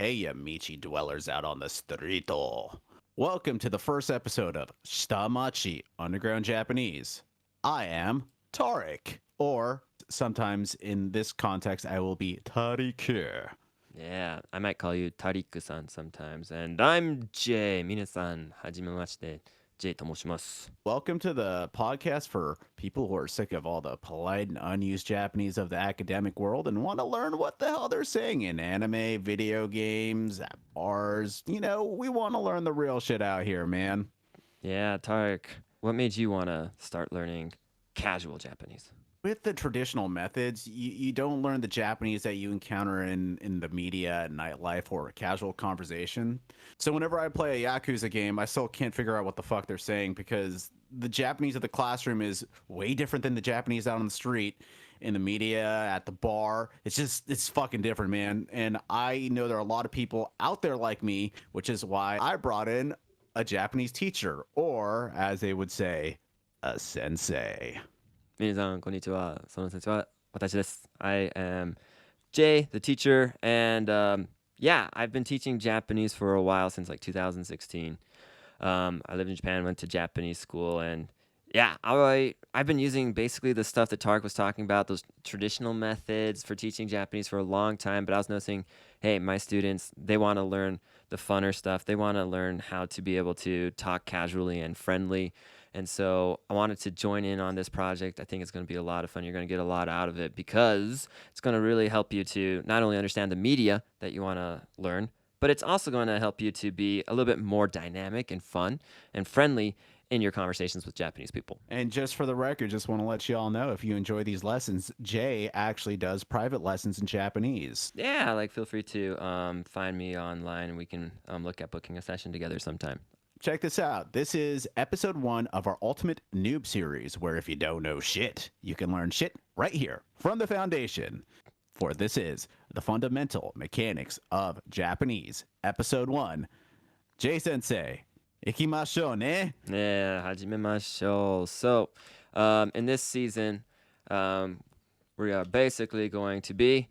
Hey, you Michi dwellers out on the streeto. Welcome to the first episode of Shitamachi Underground Japanese. I am Tarik, or sometimes in this context, I will be Tarik. Yeah, I might call you Tarik-san sometimes. And I'm Jay. Minasan, hajimemashite. Jay と申します。 Welcome to the podcast for people who are sick of all the polite and unused Japanese of the academic world and want to learn what the hell they're saying in anime, video games, at bars. You know, we want to learn the real shit out here, man. Yeah, Tarik, what made you want to start learning casual Japanese? With the traditional methods, you don't learn the Japanese that you encounter in the media and nightlife or casual conversation. So whenever I play a Yakuza game, I still can't figure out what the fuck they're saying because the Japanese of the classroom is way different than the Japanese out on the street, in the media, at the bar. It's fucking different, man. And I know there are a lot of people out there like me, which is why I brought in a Japanese teacher, or as they would say, a sensei. 皆さん、こんにちは。その先生は私です。I am Jay, the teacher, and yeah, I've been teaching Japanese for a while, since like 2016. I lived in Japan, went to Japanese school, and yeah, I've been using basically the stuff that Tark was talking about, those traditional methods for teaching Japanese for a long time, but I was noticing, hey, my students, they want to learn the funner stuff. They want to learn how to be able to talk casually and friendly. And so I wanted to join in on this project. I think it's going to be a lot of fun. You're going to get a lot out of it because it's going to really help you to not only understand the media that you want to learn, but it's also going to help you to be a little bit more dynamic and fun and friendly in your conversations with Japanese people. And just for the record, just want to let you all know, if you enjoy these lessons, Jay actually does private lessons in Japanese. Yeah, like feel free to find me online and we can look at booking a session together sometime. Check this out. This is episode 1 of our Ultimate Noob series, where if you don't know shit, you can learn shit right here from the foundation. For this is the fundamental mechanics of Japanese, episode 1. Jay Sensei, ikimashou ne? Yeah, hajimemashou. So, in this season, we are basically going to be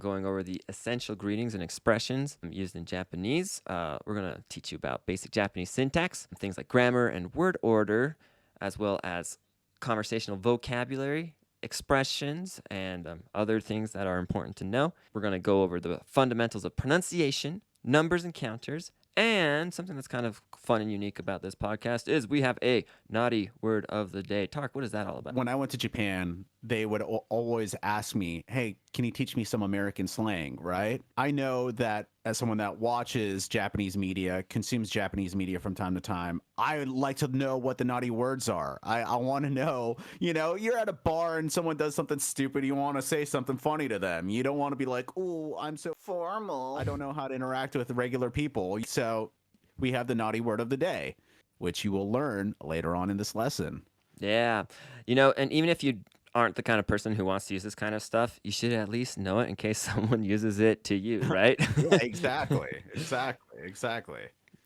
going over the essential greetings and expressions used in Japanese. We're going to teach you about basic Japanese syntax, things like grammar and word order, as well as conversational vocabulary, expressions, and other things that are important to know. We're going to go over the fundamentals of pronunciation, numbers and counters, and something that's kind of fun and unique about this podcast is we have a naughty word of the day. Tark, what is that all about? When I went to Japan, they would always ask me, hey, can you teach me some American slang, right? I know that as someone that watches Japanese media, consumes Japanese media from time to time, I would like to know what the naughty words are. I want to know, you know, you're at a bar and someone does something stupid, you want to say something funny to them. You don't want to be like, oh, I'm so formal. I don't know how to interact with regular people. So we have the naughty word of the day, which you will learn later on in this lesson. Yeah. You know, and even if you aren't the kind of person who wants to use this kind of stuff, you should at least know it in case someone uses it to you, right? Yeah, exactly.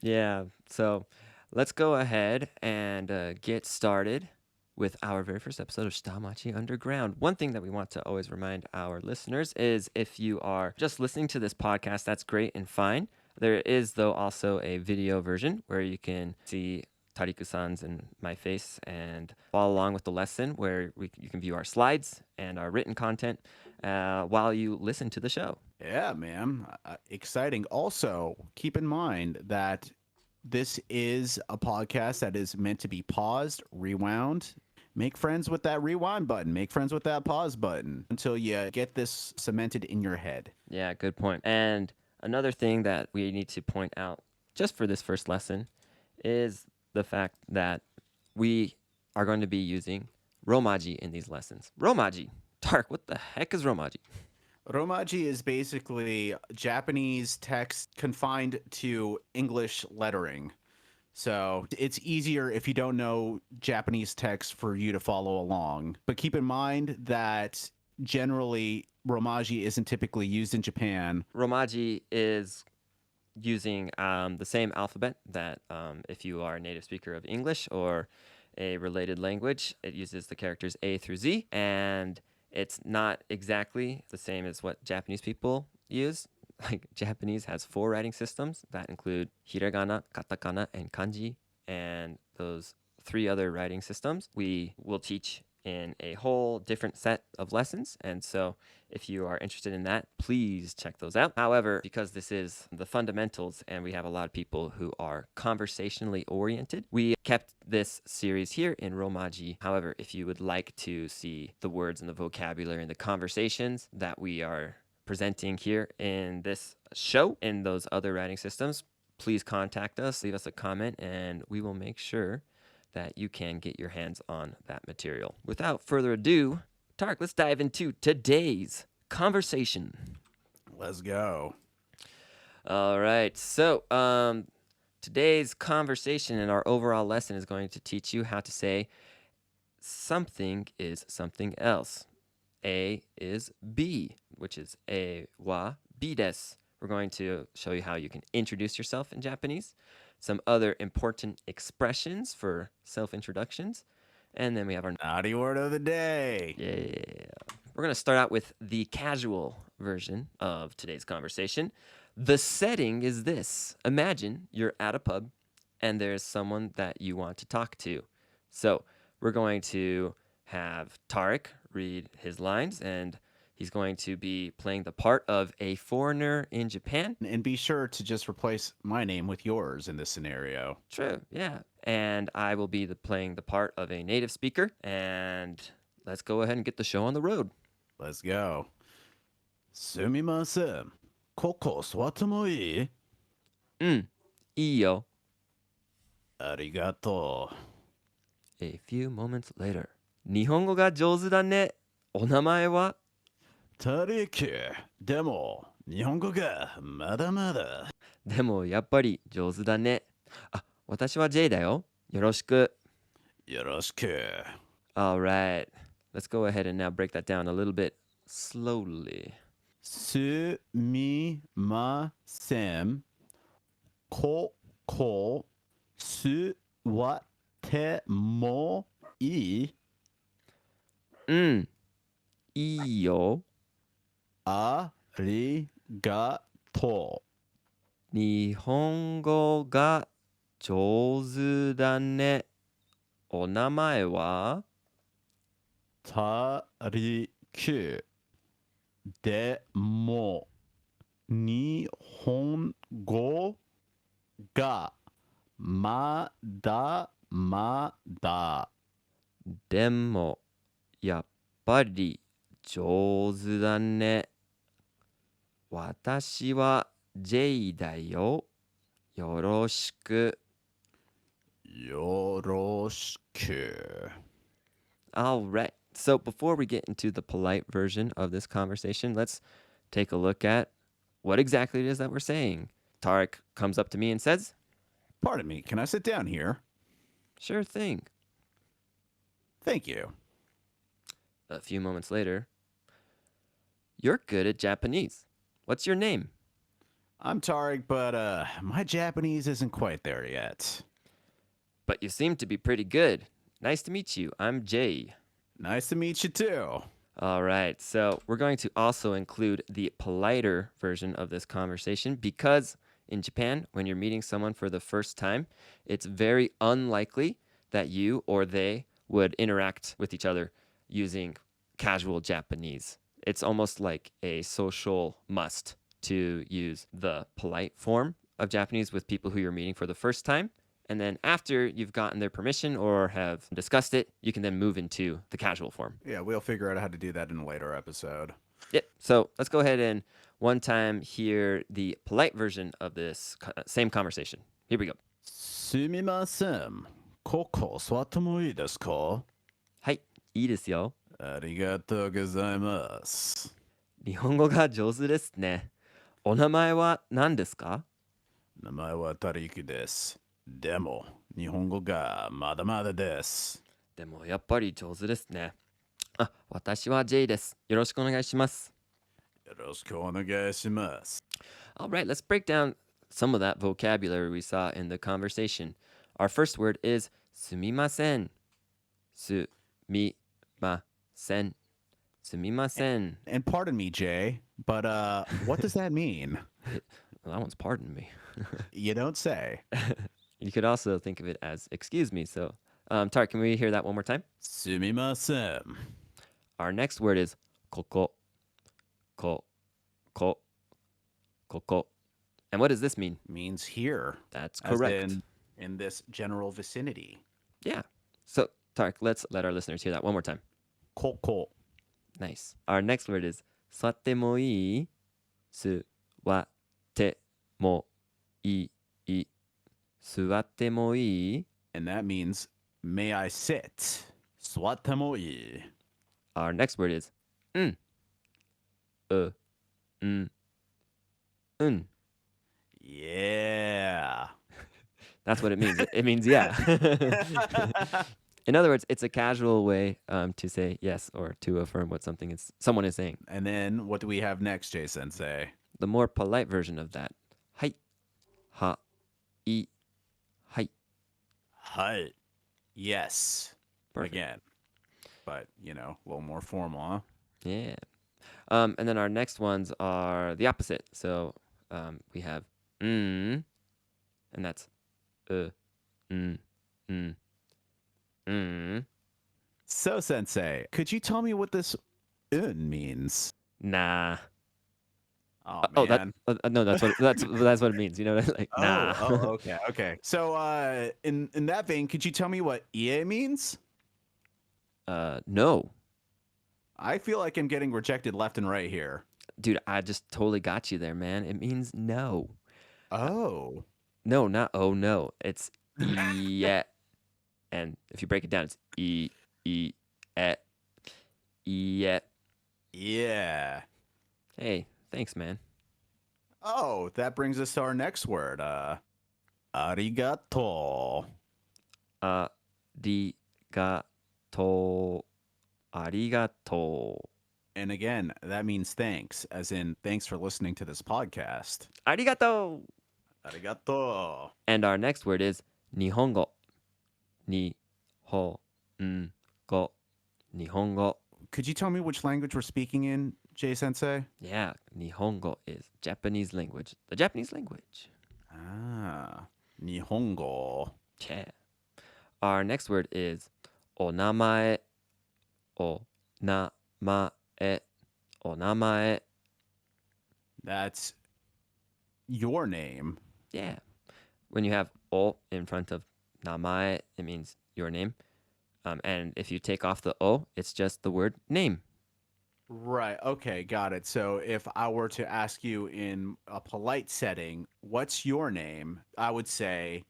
Yeah. So let's go ahead and get started with our very first episode of Shitamachi Underground. One thing that we want to always remind our listeners is if you are just listening to this podcast, that's great and fine. There is, though, also a video version where you can see Tariku-san's and my face and follow along with the lesson where you can view our slides and our written content while you listen to the show. Yeah, man. Exciting. Also, keep in mind that this is a podcast that is meant to be paused, rewound. Make friends with that rewind button. Make friends with that pause button until you get this cemented in your head. Yeah, good point. And another thing that we need to point out just for this first lesson is the fact that we are going to be using Romaji in these lessons. Romaji. Tark, what the heck is Romaji? Romaji is basically Japanese text confined to English lettering. So it's easier if you don't know Japanese text for you to follow along. But keep in mind that generally Romaji isn't typically used in Japan. Romaji is using the same alphabet that if you are a native speaker of English or a related language, it uses the characters A through Z, and it's not exactly the same as what Japanese people use. like Japanese has 4 writing systems that include hiragana, katakana, and kanji. And those 3 other writing systems we will teach in a whole different set of lessons. And so if you are interested in that, please check those out. However, because this is the fundamentals and we have a lot of people who are conversationally oriented, we kept this series here in Romaji. However, if you would like to see the words and the vocabulary and the conversations that we are presenting here in this show in those other writing systems, please contact us, leave us a comment, and we will make sure that you can get your hands on that material. Without further ado, Tarik, let's dive into today's conversation. Let's go. All right. So, today's conversation and our overall lesson is going to teach you how to say something is something else. A is B, which is A wa B desu. We're going to show you how you can introduce yourself in Japanese, some other important expressions for self-introductions, and then we have our Naughty word of the day. yeah. We're going to start out with the casual version of today's conversation. The setting is this. Imagine you're at a pub and there's someone that you want to talk to. So we're going to have Tarik read his lines, and he's going to be playing the part of a foreigner in Japan. And be sure to just replace my name with yours in this scenario. True, yeah. And I will be playing the part of a native speaker. And let's go ahead and get the show on the road. Let's go. Sumimasen. Koko suwatte mo ii? いいよ. Arigatou. A few moments later. 日本語が上手だね。お名前は? Tarik. でも、日本語がまだまだ。でもやっぱり上手だね。あ、私は Jay だよ。よろしく。よろしく。All right. Let's go ahead and now break that down a little bit slowly. すみません。ここすわってもいい？いいよ。ありがとう。日本語が上手だね。お名前は？たりく。でも、日本語がまだまだ。でも、やっぱり上手だね。私は J だよ。よろしく。よろしく。All right. So before we get into the polite version of this conversation, let's take a look at what exactly it is that we're saying. Tarik comes up to me and says, Pardon me, can I sit down here? Sure thing. Thank you. A few moments later, you're good at Japanese. What's your name? I'm Tarik, but my Japanese isn't quite there yet. But you seem to be pretty good. Nice to meet you. I'm Jay. Nice to meet you too. All right. So we're going to also include the politer version of this conversation because in Japan, when you're meeting someone for the first time, it's very unlikely that you or they would interact with each other using casual Japanese. It's almost like a social must to use the polite form of Japanese with people who you're meeting for the first time. And then after you've gotten their permission or have discussed it, you can then move into the casual form. Yeah, we'll figure out how to do that in a later episode. Yep. So let's go ahead and one time hear the polite version of this same conversation. Here we go. すみません。ここ座ってもいいですか？はい、いいですよ。ありがとうございます。日本語が上手ですね。お名前は何ですか？名前はタリクです。でも、日本語がまだまだです。でもやっぱり上手ですね。あ、私は J です。よろしくお願いします。よろしくお願いします。All right, let's break down some of that vocabulary we saw in the conversation. Our first word is すみません。すみません。すみません。And pardon me, Jay, but what does that mean? Well, that one's pardon me. You don't say. You could also think of it as excuse me. So, Tarik, can we hear that one more time? Sumimasen. Our next word is koko. Koko. And what does this mean? Means here. That's As correct. in this general vicinity. Yeah. So, Tarik, let's let our listeners hear that one more time. Koko. Nice. Our next word is suwatte mo ii, suwatte mo ii, suwatte mo ii. And that means, may I sit? Suwatte mo ii. Our next word is un. Un. Yeah. That's what it means. It means yeah. In other words, it's a casual way to say yes or to affirm what someone is saying. And then what do we have next, Jay Sensei? The more polite version of that, hai, ha, I, hai. Hi. Yes. Perfect. Again. But, a little more formal, huh? Yeah. And then our next ones are the opposite. So we have and that's So, Sensei, could you tell me what this un means? nah. Oh, man. No, that's what it means. You know, like nah. Okay. So, in that vein, could you tell me what ie means? No. I feel like I'm getting rejected left and right here. Dude, I just totally got you there, man. It means no. Oh. No, not oh no. It's yeah. And if you break it down, it's yeah. Yeah. Hey, thanks, man. Oh, that brings us to our next word. Arigatou. Arigatou. And again, that means thanks, as in thanks for listening to this podcast. Arigatou. Arigatou. And our next word is Nihongo. Nihongo. Could you tell me which language we're speaking in, Jay Sensei? Yeah, Nihongo is Japanese language. The Japanese language. Ah, Nihongo. Yeah. Our next word is Onamae. Onamae. That's your name. Yeah. When you have o in front of namae, it means your name. And if you take off the o, it's just the word name. Right. Okay. Got it. So if I were to ask you in a polite setting, what's your name? I would say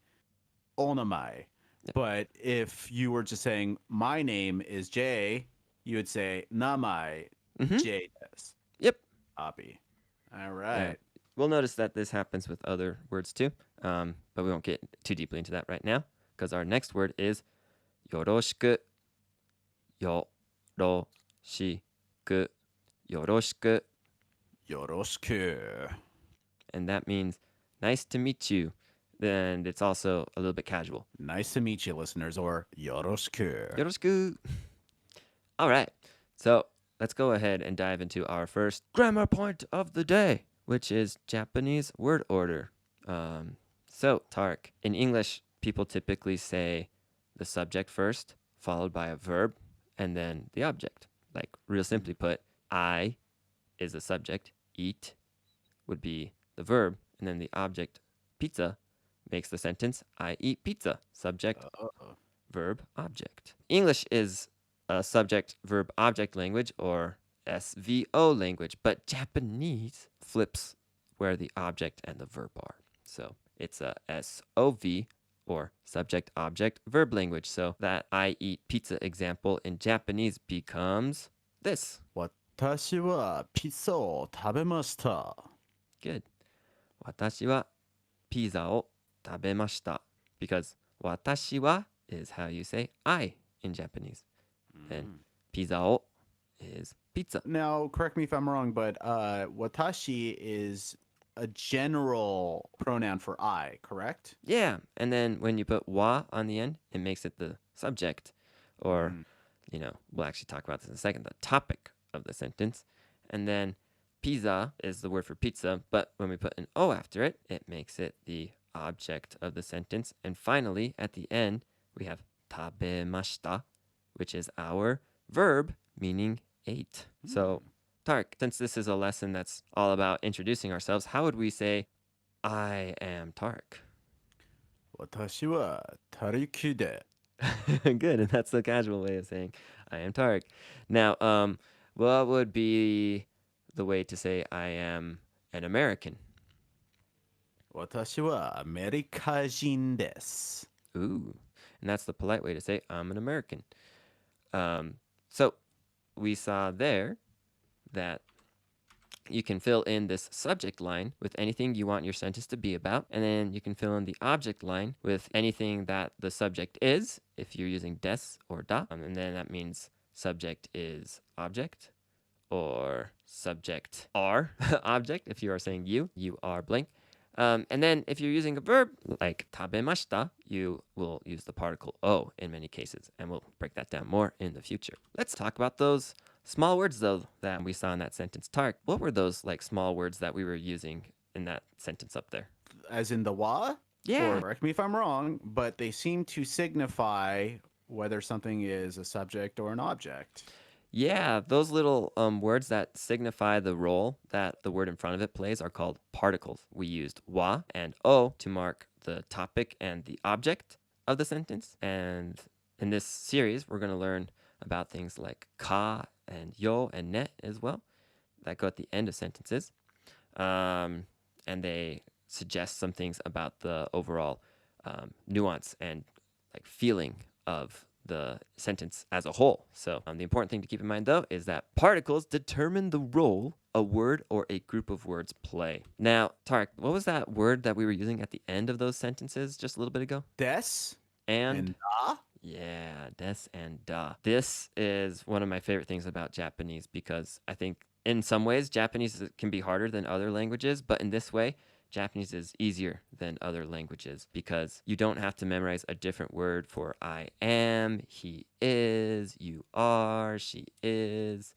Onamae. Yep. But if you were just saying my name is Jay, you would say Namae Jay des. Yep. Copy. All right. We'll notice that this happens with other words too, but we won't get too deeply into that right now because our next word is Yoroshiku. Yoroshiku. Yoroshiku. Yoroshiku. And that means nice to meet you. And it's also a little bit casual. Nice to meet you, listeners, or Yoroshiku. Yoroshiku. All right. So let's go ahead and dive into our first grammar point of the day, which is Japanese word order. So, Tarik, in English, people typically say the subject first, followed by a verb, and then the object. Like, real simply put, I is the subject, eat would be the verb, and then the object, pizza, makes the sentence, I eat pizza. Subject, verb, object. English is a subject, verb, object language, or SVO language, but Japanese flips where the object and the verb are. So it's a SOV, or subject, object, verb language. So that I eat pizza example in Japanese becomes this. Watashi wa pizza o tabemashita. Good. Watashi wa pizza o tabemashita. Because watashi wa is how you say I in Japanese. And pizza o is pizza. Now, correct me if I'm wrong, but watashi is a general pronoun for I, correct? Yeah. And then when you put wa on the end, it makes it the subject. Or, we'll actually talk about this in a second, the topic of the sentence. And then Pizza is the word for pizza, but when we put an O after it, it makes it the object of the sentence. And finally, at the end, we have tabemashita, which is our verb, meaning ate. So, Tark, since this is a lesson that's all about introducing ourselves, how would we say, I am Tark? 私はタリキで Good, and that's the casual way of saying, I am Tark. Now, what would be the way to say, I am an American? 私はアメリカ人です Ooh, and that's the polite way to say, I'm an American. So we saw there that you can fill in this subject line with anything you want your sentence to be about, and then you can fill in the object line with anything that the subject is, if you're using des or da, and then that means subject is object, or subject are object, if you are saying you are blank. And then if you're using a verb like tabemashita, you will use the particle o in many cases, and we'll break that down more in the future. Let's talk about those small words, though, that we saw in that sentence. Tark, what were those like small words that we were using in that sentence up there? as in the wa Yeah. or correct me if I'm wrong, but they seem to signify whether something is a subject or an object. Yeah, those little words that signify the role that the word in front of it plays are called particles. We used wa and o to mark the topic and the object of the sentence. And in this series, we're going to learn about things like ka and yo and ne as well that go at the end of sentences. And they suggest some things about the overall nuance and like feeling of the sentence as a whole. So the important thing to keep in mind, though, is that particles determine the role a word or a group of words play. Now, Tarek, what was that word that we were using at the end of those sentences just a little bit ago? Des And da? yeah, des and da. This is one of my favorite things about Japanese because I think in some ways Japanese can be harder than other languages, but in this way, Japanese is easier than other languages because you don't have to memorize a different word for I am, he is, you are, she is.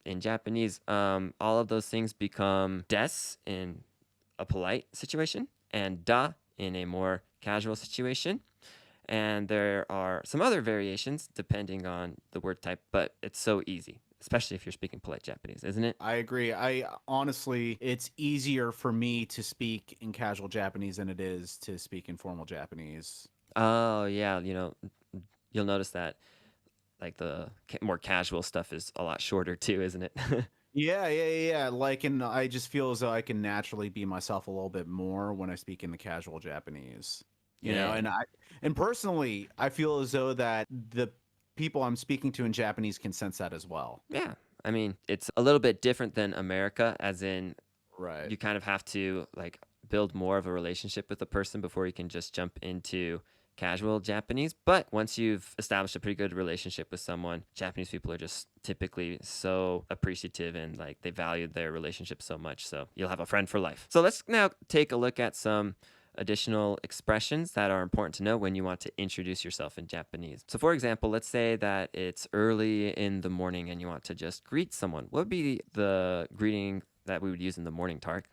In Japanese, all of those things become des in a polite situation and da in a more casual situation. And there are some other variations depending on the word type, but it's so easy, especially if you're speaking polite Japanese, isn't it? I agree. I honestly, it's easier for me to speak in casual Japanese than it is to speak in formal Japanese. Oh, yeah. You'll notice that like the more casual stuff is a lot shorter too, isn't it? Yeah. Like, and I just feel as though I can naturally be myself a little bit more when I speak in the casual Japanese. You know, Yeah. and personally, I feel as though that the people I'm speaking to in Japanese can sense that as well. Yeah. I mean, it's a little bit different than America, as in Right. you kind of have to like build more of a relationship with the person before you can just jump into casual Japanese. But once you've established a pretty good relationship with someone, Japanese people are just typically so appreciative and like they value their relationship so much. So you'll have a friend for life. So let's now take a look at some additional expressions that are important to know when you want to introduce yourself in Japanese. So for example, let's say that it's early in the morning and you want to just greet someone. What would be the greeting that we would use in the morning, Tark?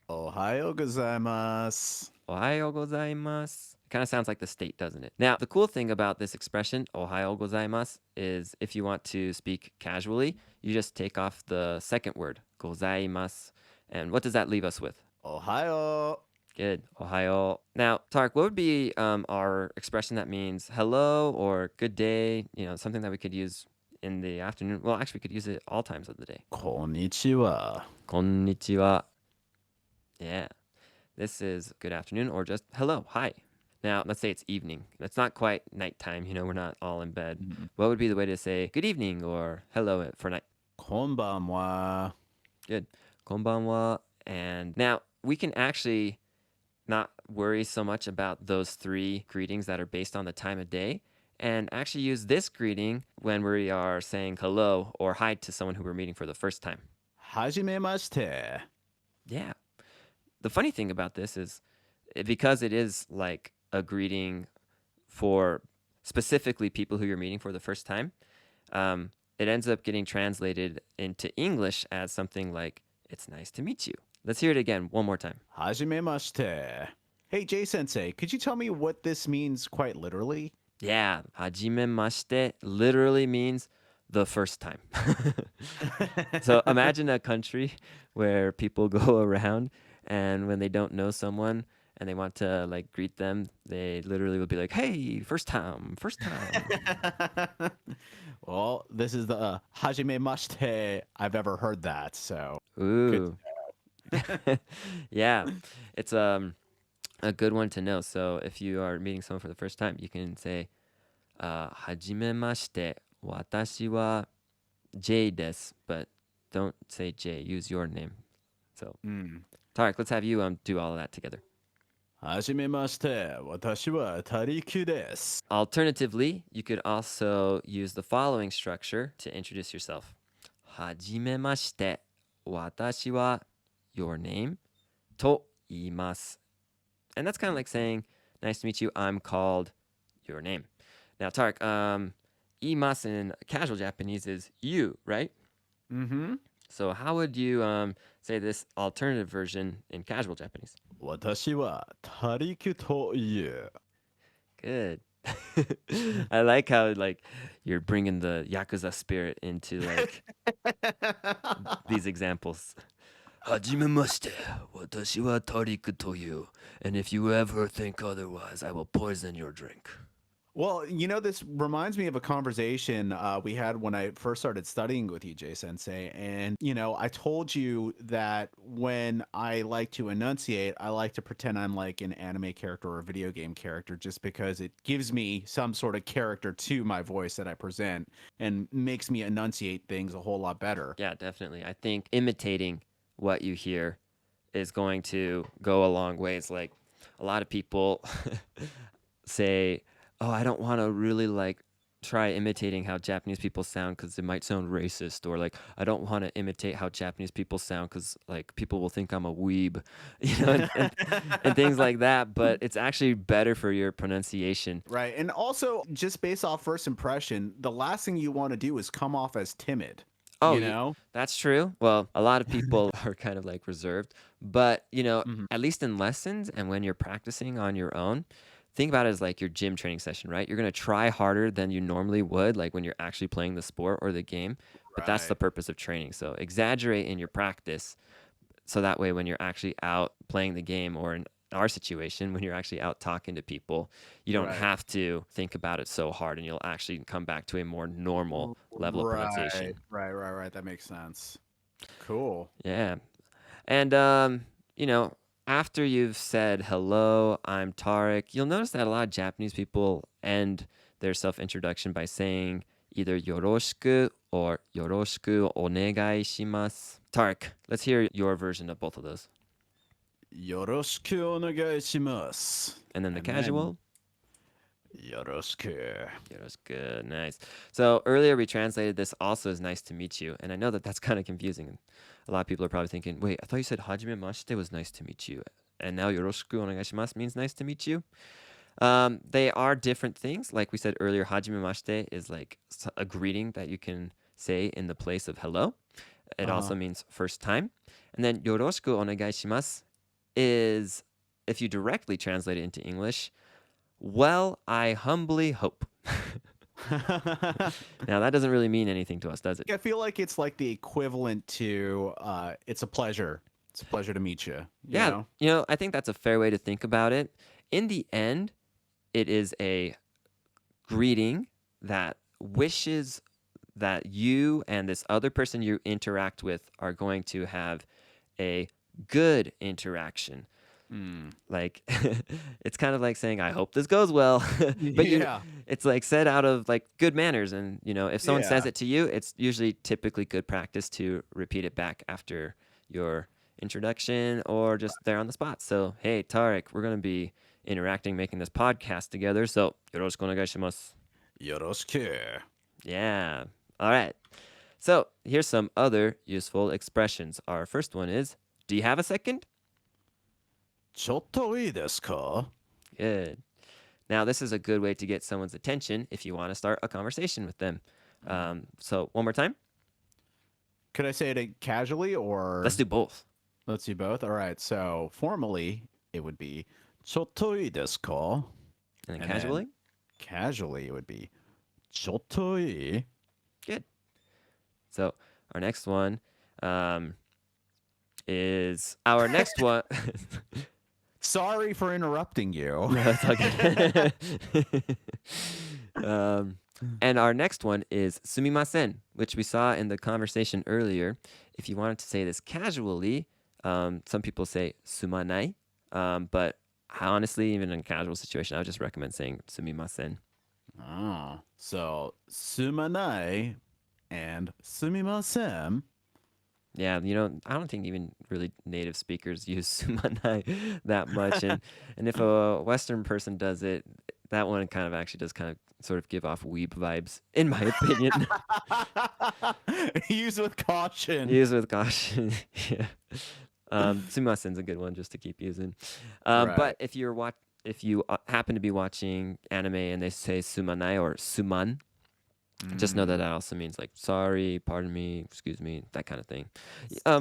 Ohayo gozaimasu. Ohayo gozaimasu. It kind of sounds like the state, doesn't it? Now, the cool thing about this expression, ohayo gozaimasu, is if you want to speak casually, you just take off the second word, gozaimasu. And what does that leave us with? Ohayo. Good. Ohayo. Now, Tark, what would be our expression that means hello or good day? Something that we could use in the afternoon. Well, actually, we could use it all times of the day. Konnichiwa. Konnichiwa. Yeah. This is good afternoon or just hello, hi. Now, let's say it's evening. It's not quite nighttime. We're not all in bed. Mhm. What would be the way to say good evening or hello for night? Konbanwa. Good. Konbanwa. And now we can actually not worry so much about those three greetings that are based on the time of day and actually use this greeting when we are saying hello or hi to someone who we're meeting for the first time. Hajimemashite. Yeah. The funny thing about this is because it is like a greeting for specifically people who you're meeting for the first time, it ends up getting translated into English as something like, it's nice to meet you. Let's hear it again one more time. Hajimemashite. Hey, Jay Sensei, could you tell me what this means quite literally? Yeah, hajimemashite literally means the first time. So imagine a country where people go around and when they don't know someone and they want to like greet them, they literally would be like, "Hey, first time, first time." Well, this is the Hajimemashite I've ever heard that, so good. Ooh. Yeah. It's a good one to know. So if you are meeting someone for the first time, you can say, "Hajimemashite, watashi wa Jay desu," but don't say Jay. Use your name. So, Tarik, let's have you do all of that together. Hajimemashite, watashi wa Tarik desu. Alternatively, you could also use the following structure to introduce yourself. Hajimemashite, watashi wa your name to iimasu. And that's kind of like saying, nice to meet you, I'm called your name. Now, Tarik, iimasu in casual Japanese is you, right? Mm-hmm. So how would you say this alternative version in casual Japanese? Watashi wa Tarik to iu. Good. I like how like you're bringing the Yakuza spirit into like these examples. Hajimemashite, watashi wa Tarik to you. And if you ever think otherwise, I will poison your drink. Well, this reminds me of a conversation we had when I first started studying with you, Jay Sensei. And, I told you that when I like to enunciate, I like to pretend I'm like an anime character or a video game character just because it gives me some sort of character to my voice that I present and makes me enunciate things a whole lot better. Yeah, definitely. I think imitating what you hear is going to go a long ways. Like a lot of people say, "Oh, I don't want to really like try imitating how Japanese people sound because it might sound racist," or like, "I don't want to imitate how Japanese people sound because like people will think I'm a weeb," and things like that. But it's actually better for your pronunciation. Right. And also, just based off first impression, the last thing you want to do is come off as timid. Oh, that's true. Well, a lot of people are kind of like reserved, but at least in lessons and when you're practicing on your own, think about it as like your gym training session, right? You're going to try harder than you normally would, like when you're actually playing the sport or the game, but that's the purpose of training. So exaggerate in your practice. So that way, when you're actually out playing the game, or in our situation, when you're actually out talking to people, you don't have to think about it so hard, and you'll actually come back to a more normal level of pronunciation. Right. That makes sense. Cool. Yeah. And, after you've said, "Hello, I'm Tarik," you'll notice that a lot of Japanese people end their self-introduction by saying either yoroshiku or yoroshiku onegai shimasu. Tarik, let's hear your version of both of those. Yoroshiku onegai shimasu. And then the casual. Yoroshiku. Yoroshiku, nice. So earlier we translated this also as nice to meet you. And I know that that's kind of confusing. A lot of people are probably thinking, wait, I thought you said hajimemashite was nice to meet you. And now yoroshiku onegaishimasu means nice to meet you. They are different things. Like we said earlier, hajimemashite is like a greeting that you can say in the place of hello. It also means first time. And then yoroshiku onegaishimasu is, if you directly translate it into English, well, I humbly hope. Now, that doesn't really mean anything to us, does it? I feel like it's like the equivalent to it's a pleasure. It's a pleasure to meet you. You know? I think that's a fair way to think about it. In the end, it is a greeting that wishes that you and this other person you interact with are going to have a good interaction. Like it's kind of like saying, "I hope this goes well," but it's like said out of like good manners. And if someone says it to you, it's usually typically good practice to repeat it back after your introduction or just there on the spot. So, "Hey, Tarik, we're gonna be interacting, making this podcast together. So, yoroshiku onegaishimasu." Yoroshiku. Yeah. All right. So here's some other useful expressions. Our first one is, "Do you have a second?" Chotto ii desu ka? Good. Now, this is a good way to get someone's attention if you want to start a conversation with them. So one more time. Could I say it casually or Let's do both. let's do both? All right. So formally, it would be chotoi desu ka? And then And casually. casually, it would be chotoi. Good. So our next one is our next one. Sorry for interrupting you. No, it's all good. And our next one is Sumimasen, which we saw in the conversation earlier. If you wanted to say this casually, some people say sumanai, but honestly, even in a casual situation, I would just recommend saying Sumimasen. Oh, so sumanai and sumimasen. Yeah, I don't think even really native speakers use sumanai that much, and if a Western person does it, that one kind of actually does kind of sort of give off weeb vibes, in my opinion. Use with caution. Use with caution. Yeah. Sumimasen's a good one just to keep using. Right. But if you happen to be watching anime and they say sumanai or suman, just know that also means like sorry, pardon me, excuse me, that kind of thing.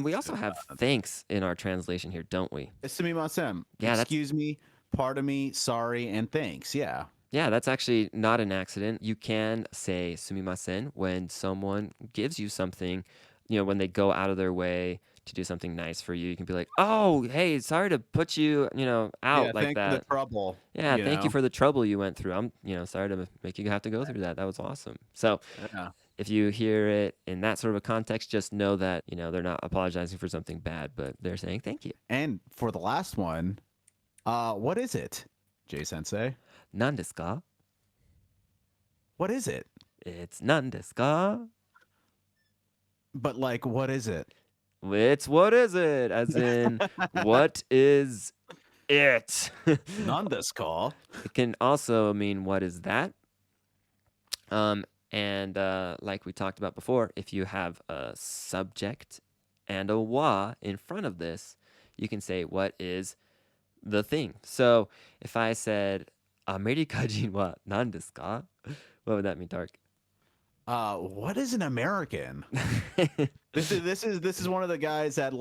We also have thanks in our translation here, don't we? Sumimasen. Yeah, Excuse me, pardon me, sorry, and thanks. Yeah. Yeah, that's actually not an accident. You can say sumimasen when someone gives you something, when they go out of their way to do something nice for you. You can be like, "Oh, hey, sorry to put you, out Yeah, like thanks for the that. trouble. Yeah, you thank you know? for the trouble you went through. I'm, sorry to make you have to go through that. That was awesome." So, Yeah. if you hear it in that sort of a context, just know that, they're not apologizing for something bad, but they're saying thank you. And for the last one, what is it, Jay Sensei? Nan desu ka? What is it? It's nan desu ka? But like, what is it? It's what is it? As in, what is it? None this call. It can also mean what is that? And like we talked about before, if you have a subject and a wa in front of this, you can say what is the thing. So if I said, Amerikajin wa nan desu ka? What would that mean, Tark? What is an American? This is one of the guys that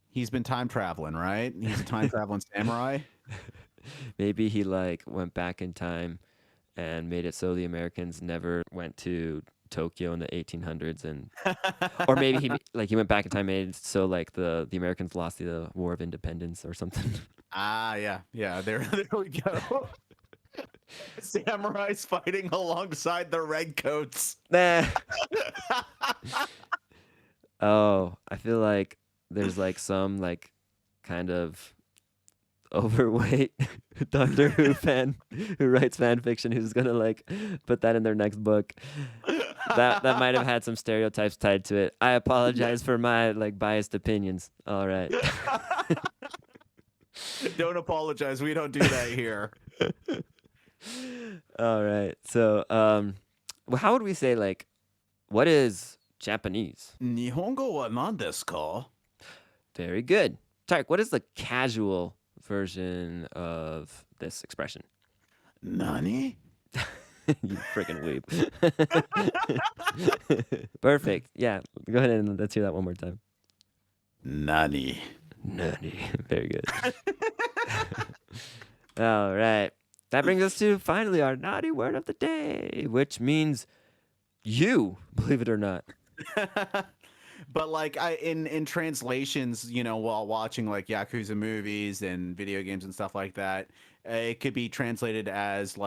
he's been time traveling, right? He's a time traveling samurai. Maybe he went back in time and made it so the Americans never went to Tokyo in the 1800s, and or maybe he went back in time and made it so the Americans lost the War of Independence or something. Yeah. There we go. Samurais fighting alongside the redcoats. Nah. Oh, I feel like there's some kind of overweight Doctor Who fan who writes fan fiction who's gonna put that in their next book. That might have had some stereotypes tied to it. I apologize for my biased opinions. All right. Don't apologize. We don't do that here. All right. So, how would we say what is Japanese? Nihongo wa nan desu ka? Very good. Tarek, what is the casual version of this expression? Nani? You freaking weeb. Perfect. Yeah. Go ahead and let's hear that one more time. Nani. Nani. Very good. All right. That brings us to finally our naughty word of the day, which means you, believe it or not. But in translations, while watching Yakuza movies and video games and stuff like that, it could be translated as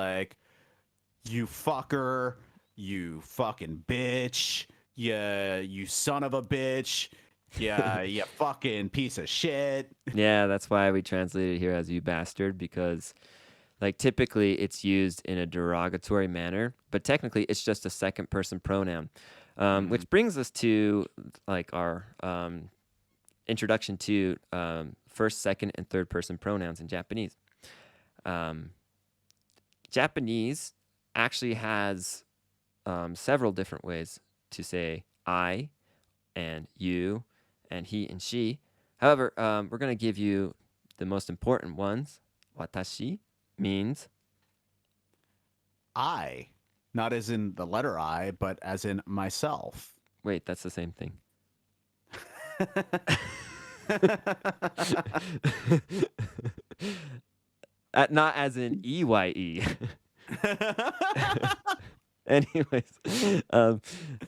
you fucker, you fucking bitch, you son of a bitch, yeah, you fucking piece of shit. Yeah, that's why we translate it here as you bastard, because typically it's used in a derogatory manner, but technically it's just a second person pronoun. Which brings us to our introduction to first, second, and third person pronouns in Japanese. Japanese actually has several different ways to say I and you and he and she. However, we're going to give you the most important ones. Watashi means I. not as in the letter I, but as in myself. Wait, that's the same thing. Not as in EYE. Anyways,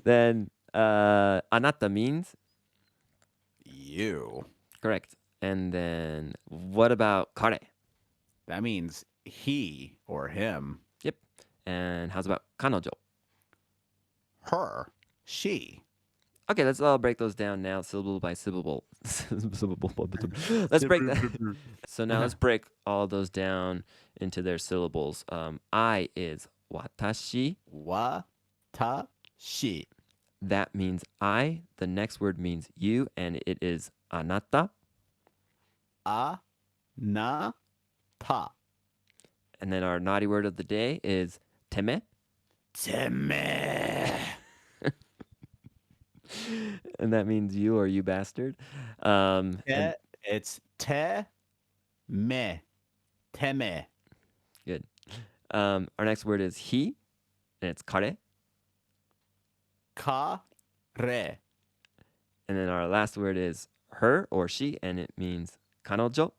then anata means You. correct. And then what about kare? That means he or him. Yep. And how's about kanojo? Her. She. Okay, let's all break those down now, syllable by syllable. Let's break that. So now let's break all those down into their syllables. I is watashi. Watashi. That means I. The next word means you, and it is anata. Anata. And then our naughty word of the day is teme. Teme. And that means you or you bastard. It's te me. Teme. Good. Our next word is he, and it's kare. Kare. And then our last word is her or she, and it means kanojo.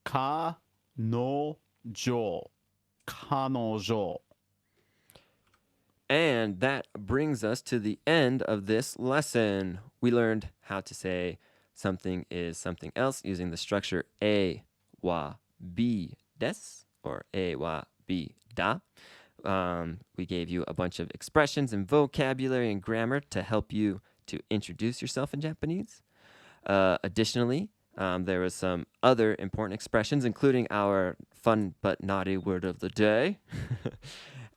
Kanojo. Kanojo. And that brings us to the end of this lesson. We learned how to say something is something else using the structure a wa bi des or a wa bi da. We gave you a bunch of expressions and vocabulary and grammar to help you to introduce yourself in Japanese. Additionally, there was some other important expressions, including our fun but naughty word of the day.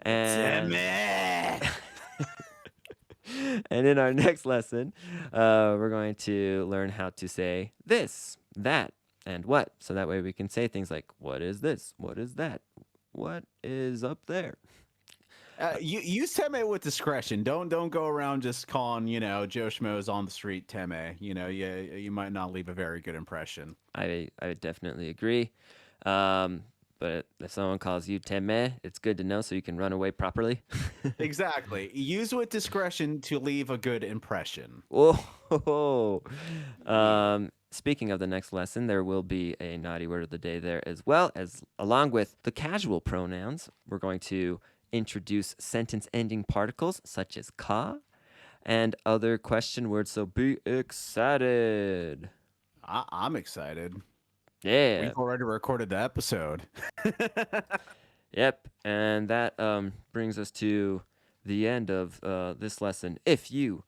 And and in our next lesson, we're going to learn how to say this, that, and what. So that way we can say things like, what is this? What is that? What is up there? You use teme with discretion. Don't go around just calling, Joe Schmoes on the street teme. You might not leave a very good impression. I definitely agree. But if someone calls you teme, it's good to know so you can run away properly. Exactly. Use with discretion to leave a good impression. Whoa. Speaking of the next lesson, there will be a naughty word of the day there as well, as along with the casual pronouns. We're going to introduce sentence ending particles such as ka and other question words. So be excited. I'm excited. Yeah. We've already recorded the episode. Yep. And that brings us to the end of this lesson. If you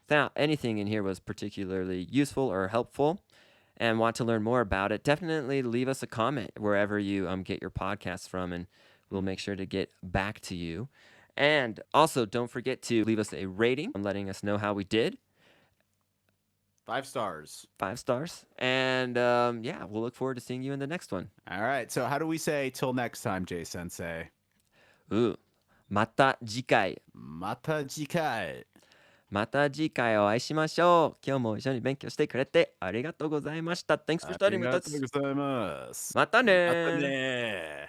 found anything in here was particularly useful or helpful and want to learn more about it, definitely leave us a comment wherever you get your podcasts from, and we'll make sure to get back to you. And also, don't forget to leave us a rating on letting us know how we did. 5 stars. 5 stars. And yeah, we'll look forward to seeing you in the next one. All right. So how do we say till next time, Jay Sensei? また次回。また次回。また次回お会いしましょう。今日も一緒に勉強してくれてありがとうございました。Thanks for studying with us. ありがとうございます。またね。またね。